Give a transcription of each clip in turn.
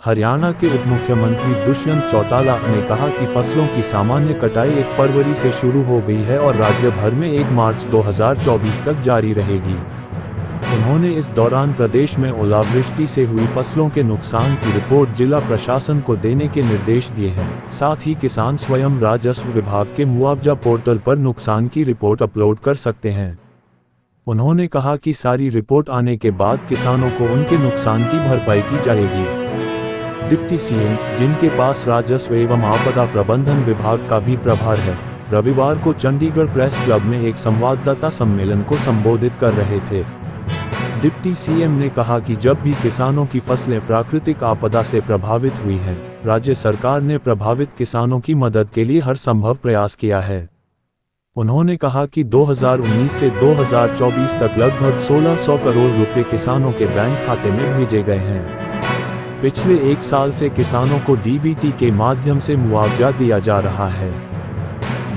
हरियाणा के उप मुख्यमंत्री दुष्यंत चौटाला ने कहा कि फसलों की सामान्य कटाई 1 फरवरी से शुरू हो गई है और राज्य भर में 1 मार्च 2024 तक जारी रहेगी। उन्होंने इस दौरान प्रदेश में ओलावृष्टि से हुई फसलों के नुकसान की रिपोर्ट जिला प्रशासन को देने के निर्देश दिए हैं। साथ ही किसान स्वयं राजस्व विभाग के मुआवजा पोर्टल पर नुकसान की रिपोर्ट अपलोड कर सकते हैं। उन्होंने कहा कि सारी रिपोर्ट आने के बाद किसानों को उनके नुकसान की भरपाई की जाएगी। डिप्टी सीएम, जिनके पास राजस्व एवं आपदा प्रबंधन विभाग का भी प्रभार है, रविवार को चंडीगढ़ प्रेस क्लब में एक संवाददाता सम्मेलन को संबोधित कर रहे थे। डिप्टी सीएम ने कहा कि जब भी किसानों की फसलें प्राकृतिक आपदा से प्रभावित हुई हैं, राज्य सरकार ने प्रभावित किसानों की मदद के लिए हर संभव प्रयास किया है। उन्होंने कहा कि 2019 से 2024 तक लगभग 1600 करोड़ रुपए किसानों के बैंक खाते में भेजे गए हैं। पिछले 1 साल से किसानों को डीबीटी के माध्यम से मुआवजा दिया जा रहा है।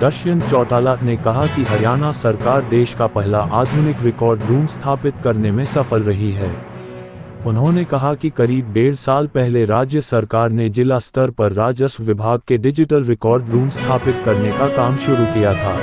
दुष्यंत चौटाला ने कहा कि हरियाणा सरकार देश का पहला आधुनिक रिकॉर्ड रूम स्थापित करने में सफल रही है। उन्होंने कहा कि करीब 1.5 साल पहले राज्य सरकार ने जिला स्तर पर राजस्व विभाग के डिजिटल रिकॉर्ड रूम स्थापित करने का काम शुरू किया था।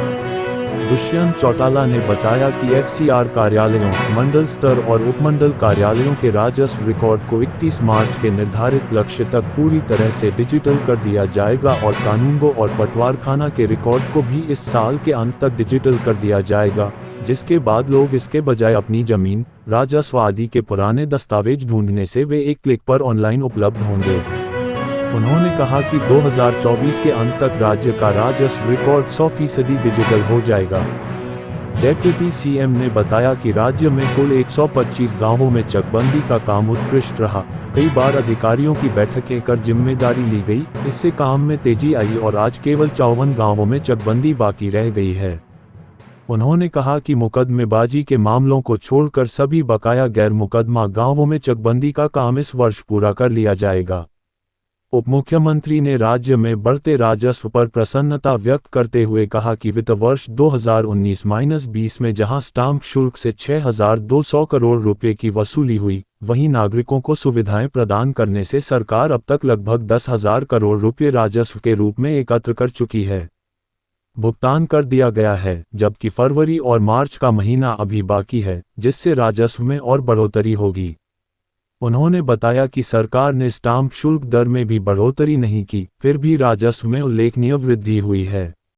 दुष्यंत चौटाला ने बताया कि एफसीआर कार्यालयों, मंडल स्तर और उपमंडल कार्यालयों के राजस्व रिकॉर्ड को 31 मार्च के निर्धारित लक्ष्य तक पूरी तरह से डिजिटल कर दिया जाएगा और कानूनगो और पटवारखाना के रिकॉर्ड को भी इस साल के अंत तक डिजिटल कर दिया जाएगा, जिसके बाद लोग इसके बजाय अपनी जमीन, राजस्व आदि के पुराने दस्तावेज ढूंढने से वे एक क्लिक पर ऑनलाइन उपलब्ध होंगे। उन्होंने कहा कि 2024 के अंत तक राज्य का राजस्व रिकॉर्ड 100% डिजिटल हो जाएगा। डेप्यूटी सीएम ने बताया कि राज्य में कुल 125 गांवों में चकबंदी का काम उत्कृष्ट रहा। कई बार अधिकारियों की बैठकें कर जिम्मेदारी ली गई, इससे काम में तेजी आई और आज केवल 54 गांवों में चकबंदी बाकी रह गई है। उन्होंने कहा कि मुकदमेबाजी के मामलों को छोड़कर सभी बकाया गैर मुकदमा गांवों में चकबंदी का काम इस वर्ष पूरा कर लिया जाएगा। उप मुख्यमंत्री ने राज्य में बढ़ते राजस्व पर प्रसन्नता व्यक्त करते हुए कहा कि वित्त वर्ष 2019-20 में जहां स्टाम्प शुल्क से 6,200 करोड़ रुपए की वसूली हुई, वहीं नागरिकों को सुविधाएं प्रदान करने से सरकार अब तक लगभग 10,000 करोड़ रुपए राजस्व के रूप में एकत्र कर चुकी है। भुगतान कर दिया गया है, जबकि फरवरी और मार्च का महीना अभी बाकी है, जिससे राजस्व में और बढ़ोतरी होगी। उन्होंने बताया कि सरकार ने स्टाम्प शुल्क दर में भी बढ़ोतरी नहीं की, फिर भी राजस्व में उल्लेखनीय वृद्धि हुई है।